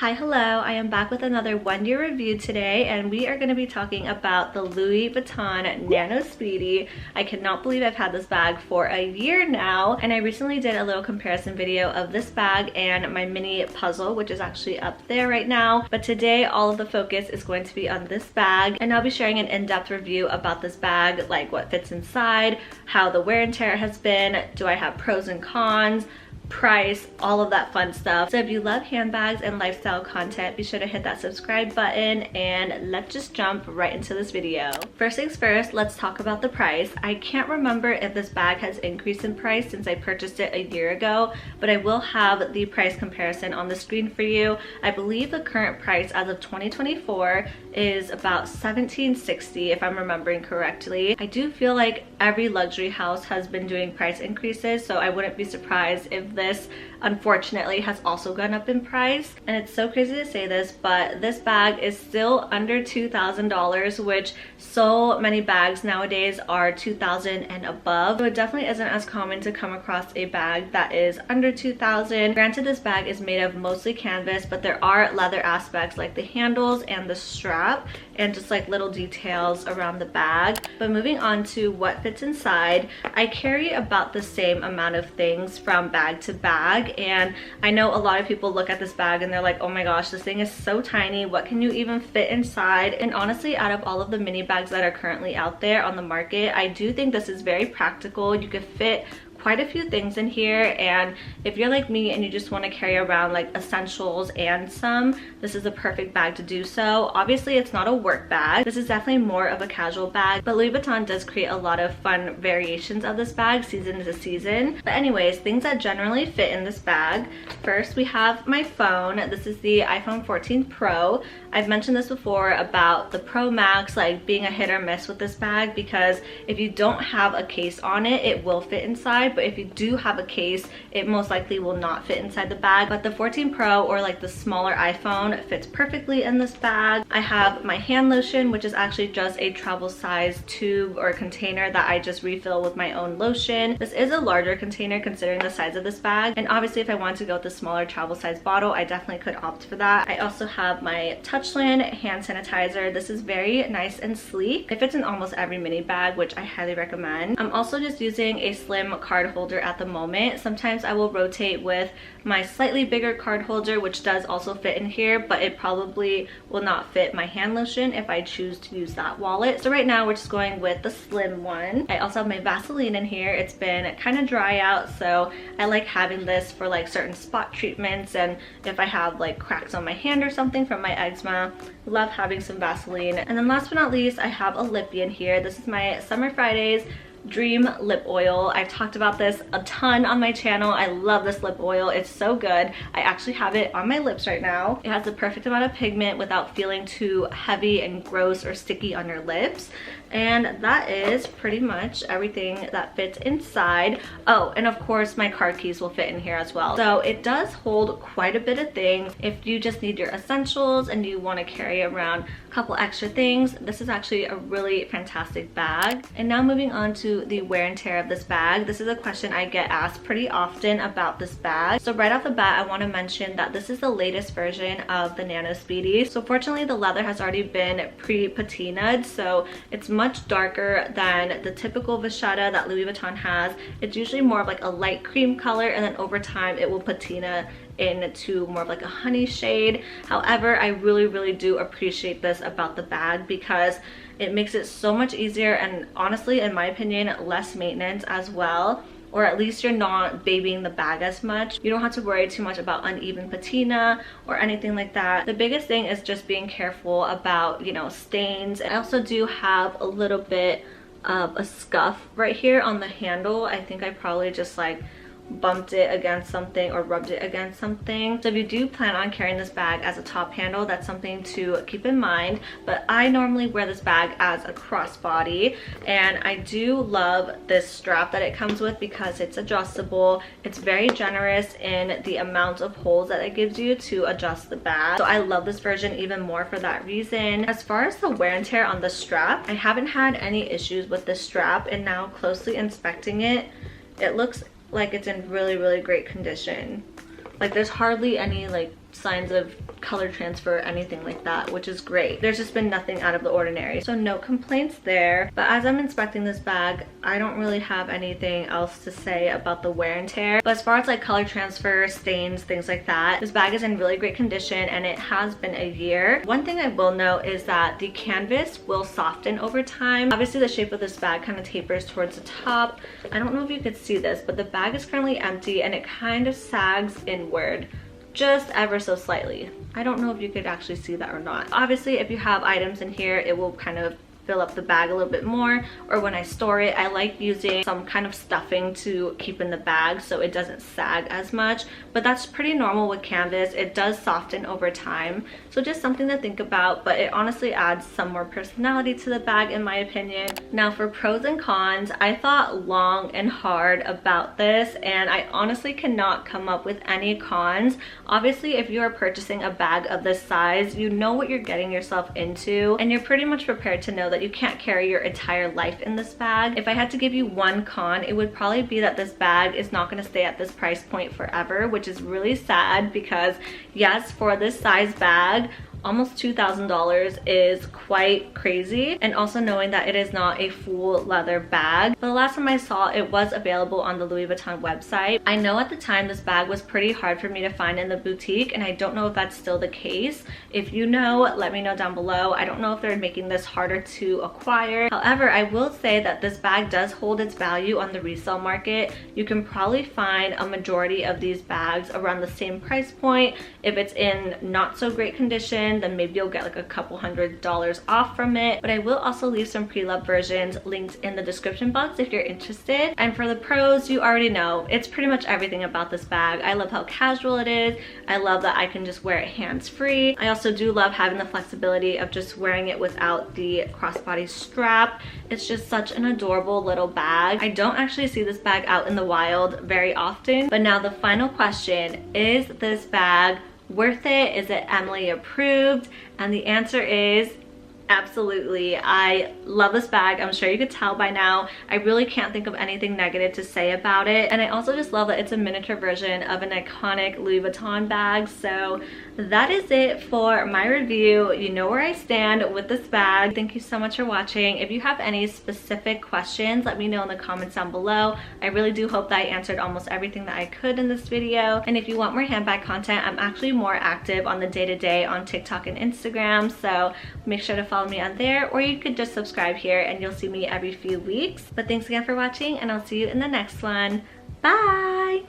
Hi, hello. I am back with another one-year review today, and we are going to be talking about the Louis Vuitton Nano Speedy. I cannot believe I've had this bag for a year now, and I recently did a little comparison video of this bag and my mini puzzle, which is actually up there right now. But today, all of the focus is going to be on this bag, and I'll be sharing an in-depth review about this bag, like what fits inside, how the wear and tear has been, do I have pros and cons, price, all of that fun stuff. So if you love handbags and lifestyle content, be sure to hit that subscribe button, and let's just jump right into this video. First things first, let's talk about the price. I can't remember if this bag has increased in price since I purchased it a year ago, but I will have the price comparison on the screen for you. I believe the current price as of 2024 is about $17.60 if I'm remembering correctly. I do feel like every luxury house has been doing price increases, so I wouldn't be surprised if this unfortunately has also gone up in price. And it's so crazy to say this, but this bag is still under $2,000, which so many bags nowadays are $2,000 and above. So it definitely isn't as common to come across a bag that is under $2,000. Granted, this bag is made of mostly canvas, but there are leather aspects like the handles and the strap and just like little details around the bag. But moving on to what fits inside, I carry about the same amount of things from bag to bag, and I know a lot of people look at this bag and they're like, oh my gosh, this thing is so tiny, what can you even fit inside? And honestly, out of all of the mini bags that are currently out there on the market, I do think this is very practical. You could fit quite a few things in here, and if you're like me and you just want to carry around like essentials and some, this is a perfect bag to do so. Obviously, it's not a work bag. This is definitely more of a casual bag, but Louis Vuitton does create a lot of fun variations of this bag season to season. But anyways, things that generally fit in this bag. First, we have my phone. This is the iPhone 14 Pro. I've mentioned this before about the Pro Max like being a hit or miss with this bag, because if you don't have a case on it, it will fit inside, but if you do have a case, it most likely will not fit inside the bag. But the 14 Pro, or like the smaller iPhone, fits perfectly in this bag. I have my hand lotion, which is actually just a travel size tube or container that I just refill with my own lotion. This is a larger container considering the size of this bag, and obviously if I want to go with the smaller travel size bottle, I definitely could opt for that. I also have my Touchland hand sanitizer. This is very nice and sleek. It fits in almost every mini bag, which I highly recommend. I'm also just using a slim card holder at the moment. Sometimes I will rotate with my slightly bigger card holder, which does also fit in here, but it probably will not fit my hand lotion if I choose to use that wallet. So right now we're just going with the slim one. I also have my Vaseline in here. It's been kind of dry out, so I like having this for like certain spot treatments, and if I have like cracks on my hand or something from my eczema, love having some Vaseline. And then last but not least, I have a lippy in here. This is my Summer Fridays Dream lip oil. I've talked about this a ton on my channel. I love this lip oil. It's so good. I actually have it on my lips right now. It has the perfect amount of pigment without feeling too heavy and gross or sticky on your lips. And that is pretty much everything that fits inside. Oh, and of course my car keys will fit in here as well. So it does hold quite a bit of things. If you just need your essentials and you want to carry around a couple extra things, this is actually a really fantastic bag. And now moving on to the wear and tear of this bag. This is a question I get asked pretty often about this bag. So right off the bat, I want to mention that this is the latest version of the Nano Speedy. So fortunately, the leather has already been pre-patinaed, so it's much darker than the typical vachetta that Louis Vuitton has. It's usually more of like a light cream color, and then over time it will patina into more of like a honey shade. However, I really do appreciate this about the bag because it makes it so much easier, and honestly, in my opinion, less maintenance as well. Or at least you're not babying the bag as much. You don't have to worry too much about uneven patina or anything like that. The biggest thing is just being careful about, you know, stains. I also do have a little bit of a scuff right here on the handle. I think I probably just like bumped it against something or rubbed it against something. So if you do plan on carrying this bag as a top handle, that's something to keep in mind. But I normally wear this bag as a crossbody, and I do love this strap that it comes with because it's adjustable. It's very generous in the amount of holes that it gives you to adjust the bag. So I love this version even more for that reason. As far as the wear and tear on the strap, I haven't had any issues with the strap, and now closely inspecting it, it looks like it's in really great condition. Like there's hardly any like signs of color transfer or anything like that, which is great. There's just been nothing out of the ordinary, so no complaints there. But as I'm inspecting this bag, I don't really have anything else to say about the wear and tear. But as far as like color transfer, stains, things like that, this bag is in really great condition and it has been a year. One thing I will note is that the canvas will soften over time. Obviously the shape of this bag kind of tapers towards the top. I don't know if you could see this, but the bag is currently empty and it kind of sags inward just ever so slightly. I don't know if you could actually see that or not. Obviously if you have items in here, it will kind of fill up the bag a little bit more, or when I store it, I like using some kind of stuffing to keep in the bag so it doesn't sag as much. But that's pretty normal with canvas. It does soften over time, so just something to think about, but it honestly adds some more personality to the bag in my opinion. Now for pros and cons, I thought long and hard about this and I honestly cannot come up with any cons. Obviously if you are purchasing a bag of this size, you know what you're getting yourself into and you're pretty much prepared to know that you can't carry your entire life in this bag. If I had to give you one con, it would probably be that this bag is not going to stay at this price point forever, which is really sad because yes, for this size bag, almost $2,000 is quite crazy, and also knowing that it is not a full leather bag. But the last time I saw it was available on the Louis Vuitton website. I know at the time this bag was pretty hard for me to find in the boutique and I don't know if that's still the case. If you know, let me know down below. I don't know if they're making this harder to acquire. However, I will say that this bag does hold its value on the resale market. You can probably find a majority of these bags around the same price point. If it's in not so great condition, then maybe you'll get like a couple $100s off from it. But I will also leave some pre-loved versions linked in the description box if you're interested. And for the pros, you already know, it's pretty much everything about this bag. I love how casual it is. I love that I can just wear it hands-free. I also do love having the flexibility of just wearing it without the crossbody strap. It's just such an adorable little bag. I don't actually see this bag out in the wild very often. But now the final question, is this bag worth it? Is it Emily approved? And the answer is absolutely. I love this bag. I'm sure you could tell by now. I really can't think of anything negative to say about it. And I also just love that it's a miniature version of an iconic Louis Vuitton bag. So that is it for my review. You know where I stand with this bag. Thank you so much for watching. If you have any specific questions, let me know in the comments down below. I really do hope that I answered almost everything that I could in this video. And if you want more handbag content, I'm actually more active on the day-to-day on TikTok and Instagram. So make sure to follow me on there, or you could just subscribe here and you'll see me every few weeks. But thanks again for watching and I'll see you in the next one. Bye!